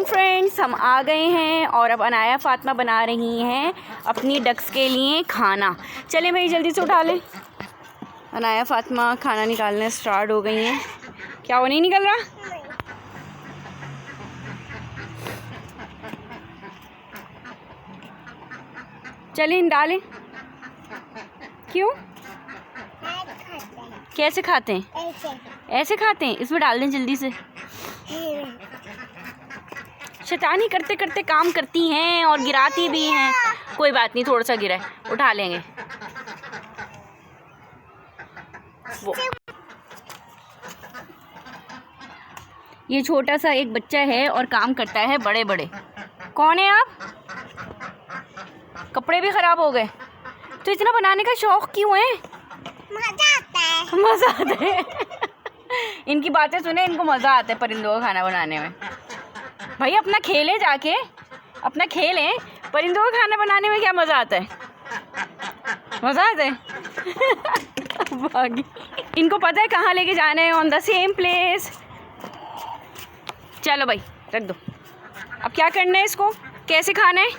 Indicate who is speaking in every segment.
Speaker 1: Friends, हम आ गए हैं और अब अनाया फ़ातिमा बना रही हैं अपनी डक्स के लिए खाना। चलें भाई जल्दी से उठा लें। अनाया फ़ातिमा खाना निकालने स्टार्ट हो गई हैं। क्या वो नहीं निकल रहा? चलें डालें। क्यों? कैसे खाते हैं? ऐसे खाते हैं। इसमें डाल दें जल्दी से। शैतानी करते करते काम करती हैं और गिराती भी हैं। कोई बात नहीं, थोड़ा सा गिरा है, उठा लेंगे। वो ये छोटा सा एक बच्चा है और काम करता है बड़े बड़े। कौन है आप? कपड़े भी ख़राब हो गए तो इतना बनाने का शौक़ क्यों है?
Speaker 2: मज़ा आता है।
Speaker 1: मज़ा आता है। इनकी बातें सुने, इनको मज़ा आता है परिंदों का खाना बनाने में। भाई अपना खेलें, जाके अपना खेलें। परिंदों का खाना बनाने में क्या मज़ा आता है? मज़ा आता है। भागी। इनको पता है कहाँ लेके जाना है, ऑन द सेम प्लेस। चलो भाई रख दो। अब क्या करना है इसको, कैसे खाना है?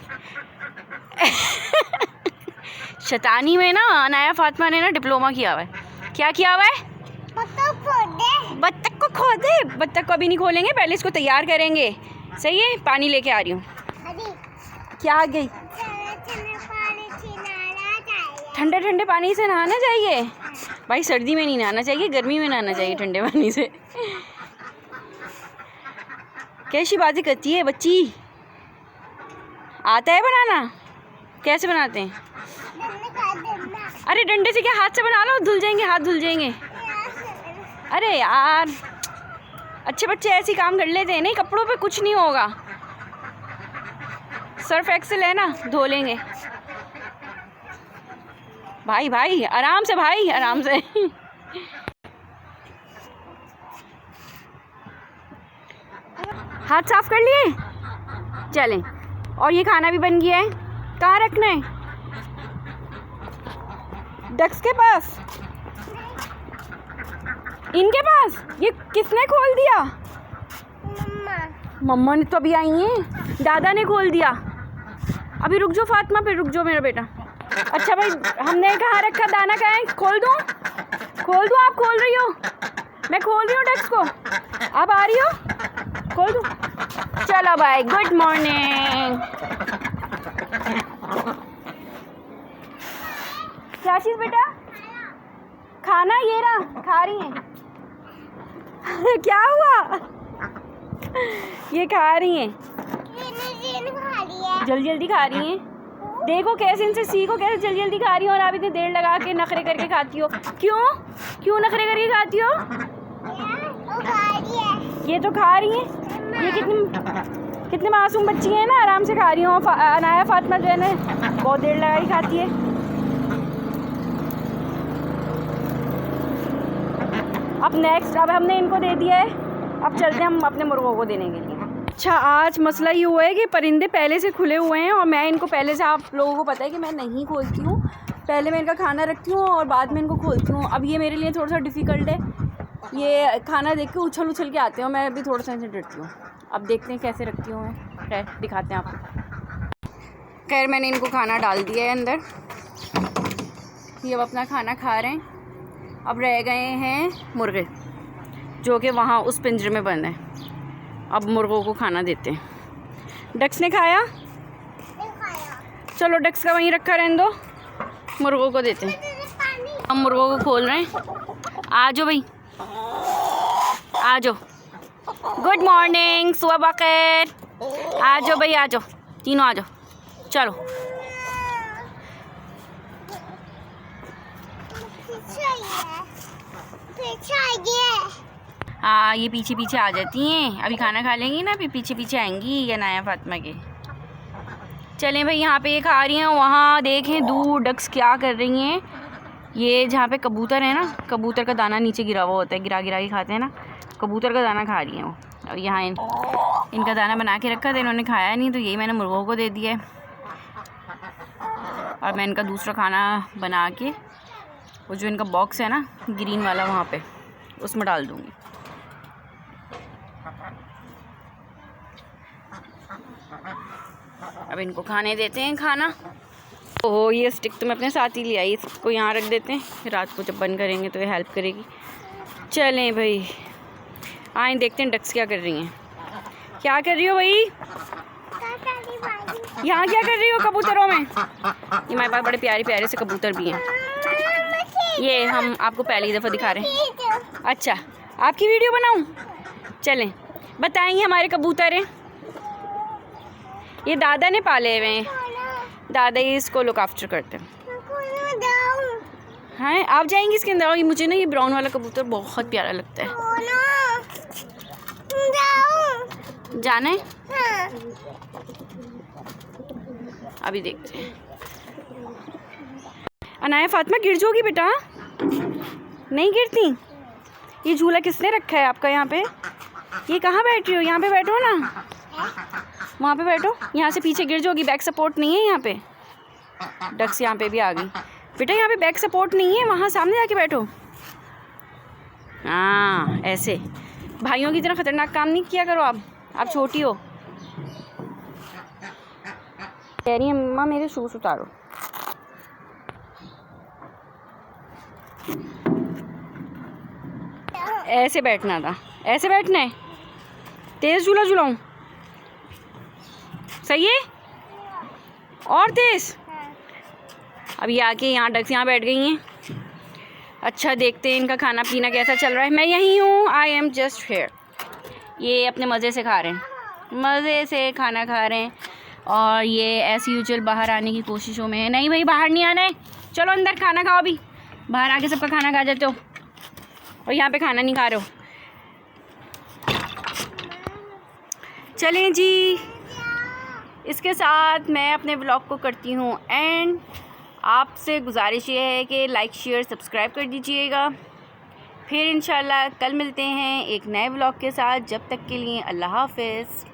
Speaker 1: शैतानी में ना अनाया फ़ातिमा ने ना डिप्लोमा किया हुआ है। क्या किया हुआ है? बत्तख को खोदे। बत्तख को अभी नहीं खोलेंगे, पहले इसको तैयार करेंगे। सही है, पानी लेके आ रही हूँ। क्या आ गई? ठंडे ठंडे पानी से नहाना चाहिए। भाई सर्दी में नहीं नहाना चाहिए, गर्मी में नहाना चाहिए ठंडे पानी से। कैसी बातें करती है बच्ची। आता है बनाना? कैसे बनाते हैं? अरे डंडे से क्या, हाथ से बना लो, धुल जाएंगे, हाथ धुल जाएंगे। अरे यार, अच्छे बच्चे ऐसे काम कर लेते हैं। नहीं, कपड़ों पे कुछ नहीं होगा। सर्फ एक्सेल है ना, धो लेंगे। भाई भाई आराम से, भाई आराम से। हाथ साफ कर लिए? चलें। और ये खाना भी बन गया है। कहाँ रखना है? डक्स के पास? इनके पास? ये किसने खोल दिया? मम्मा ने तो अभी आई हैं। दादा ने खोल दिया। अभी रुक जाओ फ़ातिमा, फिर रुक जाओ मेरा बेटा। अच्छा भाई, हमने कहाँ रखा? दाना कहाँ है? खोल दूँ? खोल दूँ? आप खोल रही हो? मैं खोल रही हूँ डक्स को। आप आ रही हो? खोल दूँ? चलो भाई, गुड मॉर्निंग। क्या चीज़ बेटा? खाना ये रहा, खा रही हैं। क्या हुआ? ये खा रही हैं, जल्दी जल्दी खा रही हैं। देखो कैसे, इनसे सीखो कैसे जल्दी जल्दी खा रही हो। और आप इतनी देर लगा के नखरे करके खाती हो। क्यों क्यों नखरे करके खाती हो? ये तो खा रही हैं। ये कितनी मासूम बच्ची है ना, आराम से खा रही हो। अनाया फ़ातिमा जो है ना, बहुत देर लगा के खाती है। अब नेक्स्ट, अब हमने इनको दे दिया है, अब चलते हैं हम अपने मुर्गों को देने के लिए। अच्छा, आज मसला ये हुआ है कि परिंदे पहले से खुले हुए हैं और मैं इनको पहले से, आप लोगों को पता है कि मैं नहीं खोलती हूँ। पहले मैं इनका खाना रखती हूँ और बाद में इनको खोलती हूँ। अब ये मेरे लिए थोड़ा सा डिफ़िकल्ट है। ये खाना देख के उछल उछल के आते हो, मैं अभी थोड़ा सा इनसे डरती हूँ। अब देखते हैं कैसे रखती हूँ मैं। खैर दिखाते हैं आपको। खैर मैंने इनको खाना डाल दिया है अंदर। ये अब अपना खाना खा रहे हैं। अब रह गए हैं मुर्गे, जो कि वहाँ उस पिंजरे में बंद हैं। अब मुर्गों को खाना देते हैं। डक्स ने खाया? चलो डक्स का वहीं रखा रहने दो, मुर्गों को देते हैं। हम मुर्गों को खोल रहे हैं। आ जाओ भाई, आ जाओ। गुड मॉर्निंग, सुबह बखैर। आ जाओ भाई, आ जाओ, तीनों आ जाओ। चलो हाँ, ये पीछे पीछे आ जाती हैं। अभी खाना खा लेंगी ना, अभी पीछे पीछे आएंगी अनाया फ़ातिमा के। चलें भाई, यहाँ पे ये खा रही हैं, वहाँ देखें दूर डक्स क्या कर रही हैं। ये जहाँ पे कबूतर है ना, कबूतर का दाना नीचे गिरा हुआ होता है, गिरा गिरा के खाते हैं ना, कबूतर का दाना खा रही हैं वो। और यहाँ इनका दाना बना के रखा था, इन्होंने खाया नहीं, तो यही मैंने मुर्गों को दे दिया है। और मैं इनका दूसरा खाना बना के, वो जो इनका बॉक्स है ना ग्रीन वाला, वहाँ पे उसमें डाल दूँगी। अब इनको खाने देते हैं खाना। ओह ये स्टिक तो मैं अपने साथ ही ले आई, इसको यहाँ रख देते हैं, फिर रात को जब बंद करेंगे तो ये हेल्प करेगी। चलें भाई, आए देखते हैं डक्स क्या कर रही हैं। क्या कर रही हो भाई? यहाँ क्या कर रही हो कबूतरों में? ये हमारे पास बड़े प्यारे प्यारे से कबूतर भी हैं। ये हम आपको पहली दफ़ा दिखा रहे हैं। अच्छा, आपकी वीडियो बनाऊं? चलें, बताएंगे हमारे कबूतर हैं। ये दादा ने पाले हुए हैं, दादा ही इसको लुक आफ्टर करते हैं। हाँ आप जाएंगी इसके अंदर? और मुझे ना ये ब्राउन वाला कबूतर बहुत प्यारा लगता है। जाना है? अभी देखते हैं। अनाया फातिमा गिर जाओगी बेटा। नहीं गिरती। ये झूला किसने रखा है आपका यहाँ पे? ये कहाँ बैठ रही हो? यहाँ पे बैठो ना, वहाँ पे बैठो। यहाँ से पीछे गिर जाओगी, बैक सपोर्ट नहीं है यहाँ पे। डक्स यहाँ पे भी आ गई बेटा, यहाँ पे बैक सपोर्ट नहीं है, वहाँ सामने जाके बैठो। हाँ ऐसे भाइयों की तरह खतरनाक काम नहीं किया करो आप छोटी हो। कह रही है मम्मा मेरे शूज उतारो। ऐसे बैठना था, ऐसे बैठना है। तेज झूला झूलाऊं? सही है? और तेज? अब ये आके यहाँ डक्स यहाँ बैठ गई हैं। अच्छा देखते हैं इनका खाना पीना कैसा चल रहा है। मैं यहीं हूँ, आई एम जस्ट हेयर। ये अपने मज़े से खा रहे हैं, मज़े से खाना खा रहे हैं। और ये एज़ यूजुअल बाहर आने की कोशिशों में है। नहीं भाई बाहर नहीं आना है, चलो अंदर खाना खाओ। अभी बाहर आके सबका खाना खा जाते हो और यहाँ पे खाना नहीं खा रहे हो। चलें जी, इसके साथ मैं अपने ब्लॉग को करती हूँ एंड आपसे गुजारिश ये है कि लाइक शेयर सब्सक्राइब कर दीजिएगा। फिर इंशाल्लाह कल मिलते हैं एक नए ब्लॉग के साथ। जब तक के लिए अल्लाह हाफ़िज़।